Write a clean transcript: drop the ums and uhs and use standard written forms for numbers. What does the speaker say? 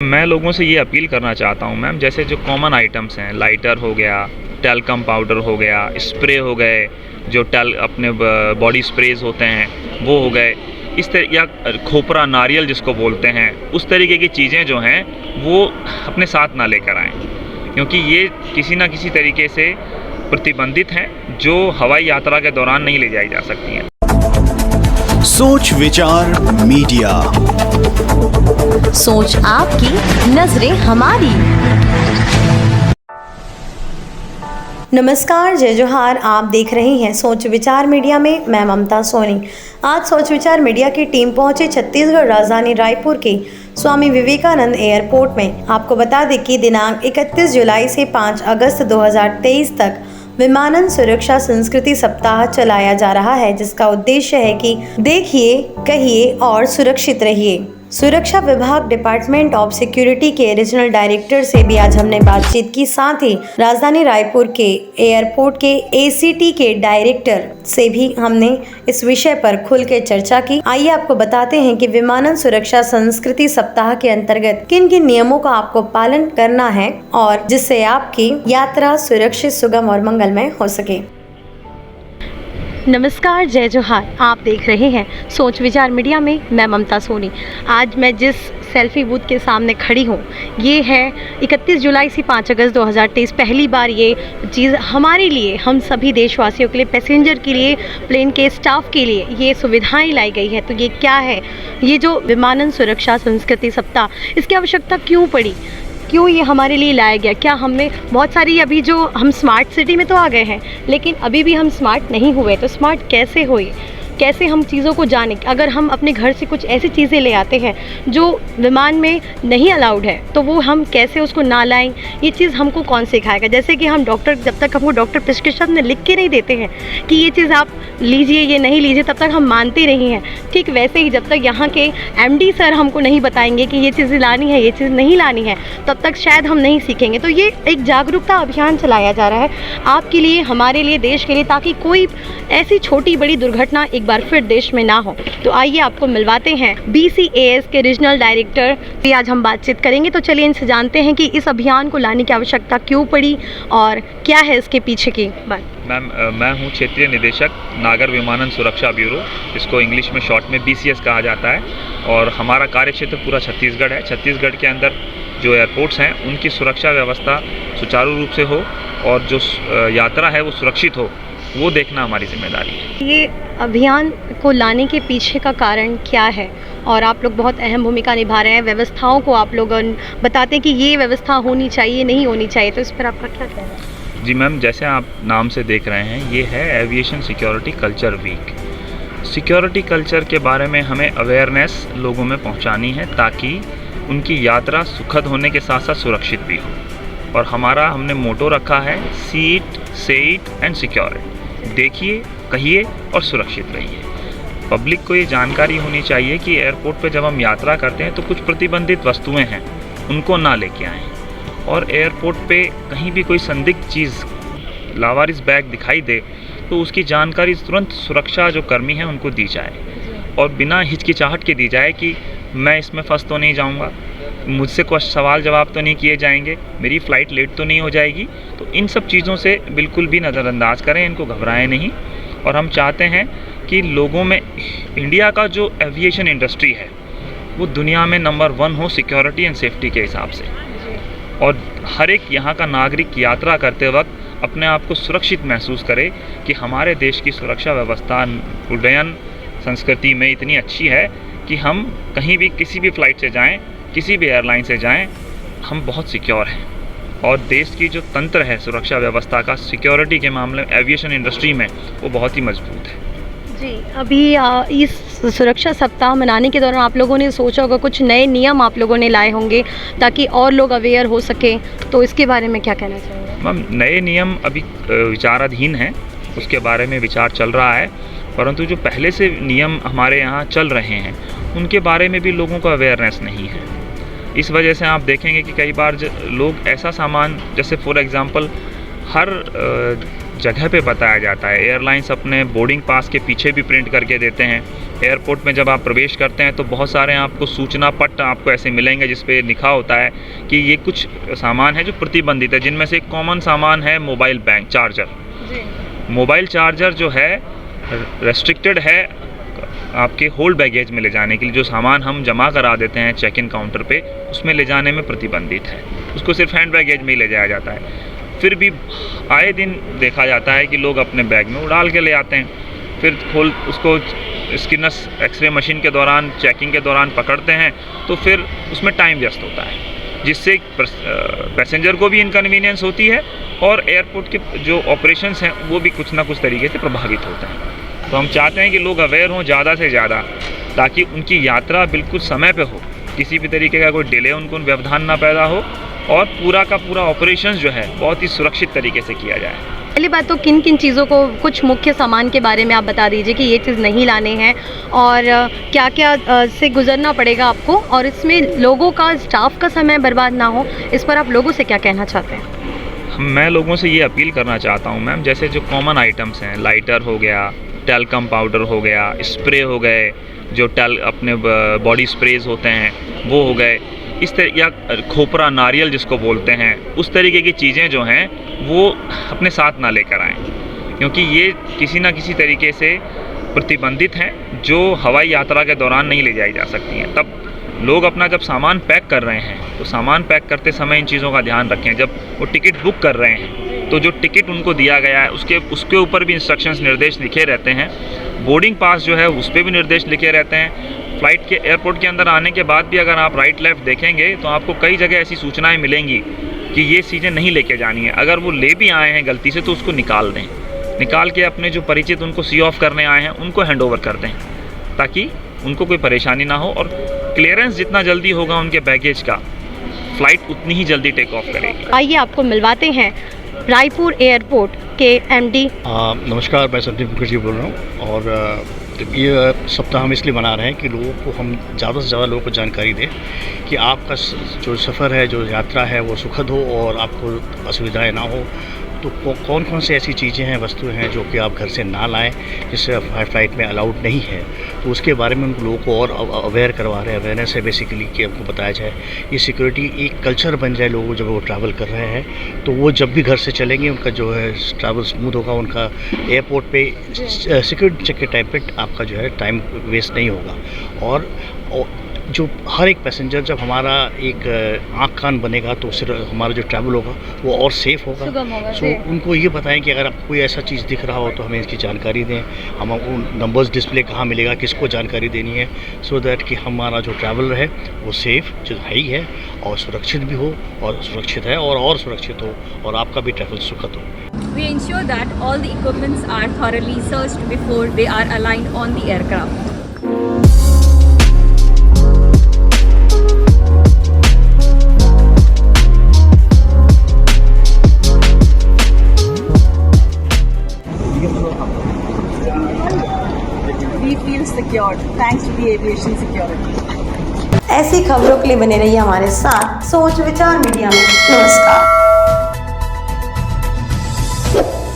मैं लोगों से ये अपील करना चाहता हूँ मैम, जैसे जो कॉमन आइटम्स हैं, लाइटर हो गया, टैल्कम पाउडर हो गया, स्प्रे हो गए, जो अपने बॉडी स्प्रेज होते हैं वो हो गए, इस तरह या खोपरा नारियल जिसको बोलते हैं, उस तरीके की चीज़ें जो हैं वो अपने साथ ना लेकर आएँ, क्योंकि ये किसी ना किसी तरीके से प्रतिबंधित हैं, जो हवाई यात्रा के दौरान नहीं ले जाई जा सकती हैं। सोच विचार मीडिया, सोच आपकी, नजरें हमारी। नमस्कार, जय जोहार। आप देख रहे हैं सोच विचार मीडिया में मैं ममता सोनी। आज सोच विचार मीडिया की टीम पहुंचे छत्तीसगढ़ राजधानी रायपुर के स्वामी विवेकानंद एयरपोर्ट में। आपको बता दें कि दिनांक 31 जुलाई से 5 अगस्त 2023 तक विमानन सुरक्षा संस्कृति सप्ताह चलाया जा रहा है, जिसका उद्देश्य है कि देखिए, कहिए और सुरक्षित रहिए। सुरक्षा विभाग डिपार्टमेंट ऑफ सिक्योरिटी के रीजनल डायरेक्टर से भी आज हमने बातचीत की, साथ ही राजधानी रायपुर के एयरपोर्ट के एसीटी के डायरेक्टर से भी हमने इस विषय पर खुल के चर्चा की। आइए आपको बताते हैं कि विमानन सुरक्षा संस्कृति सप्ताह के अंतर्गत किन किन नियमों का आपको पालन करना है और जिससे आपकी यात्रा सुरक्षित, सुगम और मंगलमय हो सके। नमस्कार, जय जोहार। आप देख रहे हैं सोच विचार मीडिया में मैं ममता सोनी। आज मैं जिस सेल्फी बूथ के सामने खड़ी हूँ, ये है 31 जुलाई से 5 अगस्त 2023। पहली बार ये चीज़ हमारे लिए, हम सभी देशवासियों के लिए, पैसेंजर के लिए, प्लेन के स्टाफ के लिए ये सुविधाएं लाई गई है। तो ये क्या है, ये जो विमानन सुरक्षा संस्कृति सप्ताह, इसकी आवश्यकता क्यों पड़ी, क्यों ये हमारे लिए लाया गया? क्या हमें बहुत सारी, अभी जो हम स्मार्ट सिटी में तो आ गए हैं, लेकिन अभी भी हम स्मार्ट नहीं हुए, तो स्मार्ट कैसे हुए, कैसे हम चीज़ों को जाने? अगर हम अपने घर से कुछ ऐसी चीज़ें ले आते हैं जो विमान में नहीं अलाउड है, तो वो हम कैसे उसको ना लाएं? ये चीज़ हमको कौन सिखाएगा? जैसे कि हम डॉक्टर, जब तक हमको डॉक्टर प्रिस्क्रिप्शन में लिख के नहीं देते हैं कि ये चीज़ आप लीजिए, ये नहीं लीजिए, तब तक हम मानते नहीं हैं। ठीक वैसे ही जब तक यहाँ के एमडी सर हमको नहीं बताएंगे कि ये चीज़ लानी है, ये चीज़ नहीं लानी है, तब तक शायद हम नहीं सीखेंगे। तो ये एक जागरूकता अभियान चलाया जा रहा है आपके लिए, हमारे लिए, देश के लिए, ताकि कोई ऐसी छोटी बड़ी दुर्घटना एक बार फिर देश में ना हो। तो आइए आपको मिलवाते हैं BCAS के रीजनल डायरेक्टर भी आज हम बातचीत करेंगे। तो चलिए इनसे जानते हैं कि इस अभियान को लाने की आवश्यकता क्यों पड़ी और क्या है इसके पीछे की बात। मैम, मैं हूँ क्षेत्रीय निदेशक नागर विमानन सुरक्षा ब्यूरो, इसको इंग्लिश में शॉर्ट में BCS कहा जाता है, और हमारा कार्य क्षेत्र पूरा छत्तीसगढ़ है। छत्तीसगढ़ के अंदर जो एयरपोर्ट्स हैं उनकी सुरक्षा व्यवस्था सुचारू रूप से हो और जो यात्रा है वो सुरक्षित हो, वो देखना हमारी जिम्मेदारी है। ये अभियान को लाने के पीछे का कारण क्या है? और आप लोग बहुत अहम भूमिका निभा रहे हैं, व्यवस्थाओं को आप लोग बताते हैं कि ये व्यवस्था होनी चाहिए, नहीं होनी चाहिए, तो इस पर आपका क्या कहना है? जी मैम, जैसे आप नाम से देख रहे हैं, ये है aviation security culture week. Security culture के बारे में हमें अवेयरनेस लोगों में पहुंचानी है, ताकि उनकी यात्रा सुखद होने के साथ साथ सुरक्षित भी हो। और हमने मोटो रखा है, सीट, सेट एंड सिक्योर। देखिए, कहिए और सुरक्षित रहिए। पब्लिक को ये जानकारी होनी चाहिए कि एयरपोर्ट पे जब हम यात्रा करते हैं तो कुछ प्रतिबंधित वस्तुएं हैं, उनको ना लेके आएँ। और एयरपोर्ट पे कहीं भी कोई संदिग्ध चीज़, लावारिस बैग दिखाई दे तो उसकी जानकारी तुरंत सुरक्षा जो कर्मी हैं उनको दी जाए, और बिना हिचकिचाहट के दी जाए कि मैं इसमें फंस तो नहीं जाऊंगा, मुझसे कुछ सवाल जवाब तो नहीं किए जाएंगे, मेरी फ़्लाइट लेट तो नहीं हो जाएगी। तो इन सब चीज़ों से बिल्कुल भी नज़रअंदाज करें, इनको घबराएं नहीं। और हम चाहते हैं कि लोगों में, इंडिया का जो एविएशन इंडस्ट्री है वो दुनिया में नंबर 1 हो सिक्योरिटी एंड सेफ्टी के हिसाब से, और हर एक यहाँ का नागरिक यात्रा करते वक्त अपने आप को सुरक्षित महसूस करे कि हमारे देश की सुरक्षा व्यवस्था उड्डयन संस्कृति में इतनी अच्छी है कि हम कहीं भी, किसी भी फ़्लाइट से जाएं, किसी भी एयरलाइन से जाएं, हम बहुत सिक्योर हैं। और देश की जो तंत्र है सुरक्षा व्यवस्था का, सिक्योरिटी के मामले में, एविएशन इंडस्ट्री में, वो बहुत ही मजबूत है। जी, अभी इस सुरक्षा सप्ताह मनाने के दौरान आप लोगों ने सोचा होगा, कुछ नए नियम आप लोगों ने लाए होंगे ताकि और लोग अवेयर हो सके, तो इसके बारे में क्या कहना चाहेंगे? मैम, नए नियम अभी विचाराधीन हैं, उसके बारे में विचार चल रहा है, परंतु जो पहले से नियम हमारे यहाँ चल रहे हैं उनके बारे में भी लोगों को अवेयरनेस नहीं है। इस वजह से आप देखेंगे कि कई बार लोग ऐसा सामान, जैसे फॉर एग्ज़ाम्पल हर जगह पे बताया जाता है। एयरलाइंस अपने बोर्डिंग पास के पीछे भी प्रिंट करके देते हैं। एयरपोर्ट में जब आप प्रवेश करते हैं तो बहुत सारे आपको सूचना पट्ट आपको ऐसे मिलेंगे जिस पे लिखा होता है कि ये कुछ सामान है जो प्रतिबंधित है, जिनमें से एक कॉमन सामान है mobile bank charger. Mobile charger जो है रेस्ट्रिक्टेड है आपके होल्ड बैगेज में ले जाने के लिए। जो सामान हम जमा करा देते हैं चेक इन काउंटर पे, उसमें ले जाने में प्रतिबंधित है। उसको सिर्फ हैंड बैगेज में ही ले जाया जाता है। फिर भी आए दिन देखा जाता है कि लोग अपने बैग में उड़ाल के ले आते हैं, फिर उसको स्किनस एक्सरे मशीन के दौरान चेकिंग के दौरान पकड़ते हैं, तो फिर उसमें टाइम वेस्ट होता है, जिससे पैसेंजर को भी इनकन्वीनियंस होती है और एयरपोर्ट के जो ऑपरेशंस हैं वो भी कुछ ना कुछ तरीके से प्रभावित होते हैं। तो हम चाहते हैं कि लोग अवेयर हों ज़्यादा से ज़्यादा, ताकि उनकी यात्रा बिल्कुल समय पे हो, किसी भी तरीके का कोई डिले उनको व्यवधान ना पैदा हो और पूरा का पूरा ऑपरेशंस जो है बहुत ही सुरक्षित तरीके से किया जाए। पहली बात तो किन किन चीज़ों को, कुछ मुख्य सामान के बारे में आप बता दीजिए कि ये चीज़ नहीं लाने हैं और क्या क्या से गुजरना पड़ेगा आपको, और इसमें लोगों का, स्टाफ का समय बर्बाद ना हो, इस पर आप लोगों से क्या कहना चाहते हैं? मैं लोगों से ये अपील करना चाहता हूँ मैम, जैसे जो कॉमन आइटम्स हैं, लाइटर हो गया, टैल्कम पाउडर हो गया, स्प्रे हो गए, जो अपने बॉडी स्प्रेज होते हैं वो हो गए, इस तरह, या खोपरा नारियल जिसको बोलते हैं, उस तरीके की चीज़ें जो हैं वो अपने साथ ना लेकर आएँ, क्योंकि ये किसी ना किसी तरीके से प्रतिबंधित हैं, जो हवाई यात्रा के दौरान नहीं ले जाई जा सकती हैं। तब लोग अपना जब सामान पैक कर रहे हैं तो सामान पैक करते समय इन चीज़ों का ध्यान रखें। जब वो टिकट बुक कर रहे हैं तो जो टिकट उनको दिया गया है उसके ऊपर भी इंस्ट्रक्शंस, निर्देश लिखे रहते हैं। बोर्डिंग पास जो है उस पर भी निर्देश लिखे रहते हैं। फ़्लाइट के एयरपोर्ट के अंदर आने के बाद भी अगर आप राइट लेफ़्ट देखेंगे तो आपको कई जगह ऐसी सूचनाएं मिलेंगी कि ये चीज़ें नहीं लेके जानी है। अगर वो ले भी आए हैं गलती से तो उसको निकाल दें, निकाल के अपने जो परिचित उनको सी ऑफ करने आए हैं उनको हैंड ओवर कर दें, ताकि उनको कोई परेशानी ना हो। और क्लियरेंस जितना जल्दी होगा उनके बैगेज का, फ़्लाइट उतनी ही जल्दी टेक ऑफ करेगी। आइए आपको मिलवाते हैं रायपुर एयरपोर्ट के एमडी। नमस्कार, मैं संदीप मुखर्जी बोल रहा हूँ और ये सप्ताह हम इसलिए मना रहे हैं कि लोगों को, हम ज़्यादा से ज़्यादा लोगों को जानकारी दें कि आपका जो सफ़र है, जो यात्रा है वो सुखद हो और आपको असुविधाएं ना हो। तो कौन कौन से ऐसी चीज़ें हैं, वस्तुएं हैं जो कि आप घर से ना लाएं, जिससे फ़्लाइट में अलाउड नहीं है, तो उसके बारे में हम लोगों को और अवेयर करवा रहे हैं। अवेयरनेस है बेसिकली कि हमको बताया जाए, ये सिक्योरिटी एक कल्चर बन जाए लोगों, जब वो ट्रैवल कर रहे हैं तो वो जब भी घर से चलेंगे उनका जो है ट्रैवल स्मूथ होगा, उनका एयरपोर्ट पे सिक्योरिटी चेक के टाइम पे आपका जो है टाइम वेस्ट नहीं होगा। और जो हर एक पैसेंजर, जब हमारा एक आँख कान बनेगा तो उससे हमारा जो ट्रैवल होगा वो और सेफ़ होगा। सो उनको ये बताएं कि अगर आपको कोई ऐसा चीज़ दिख रहा हो तो हमें इसकी जानकारी दें। हम नंबर्स डिस्प्ले कहाँ मिलेगा, किसको जानकारी देनी है, सो दैट कि हमारा जो ट्रैवल है वो सेफ़ जो है ही है और सुरक्षित भी हो, और सुरक्षित है और सुरक्षित हो, और आपका भी ट्रैवल सुखद हो। We ensure that all the equipments are thoroughly searched before they are aligned on the aircraft. We feel secured thanks to the aviation security. ऐसी खबरों के लिए बने रहिए हमारे साथ सोच विचार मीडिया में। नमस्कार।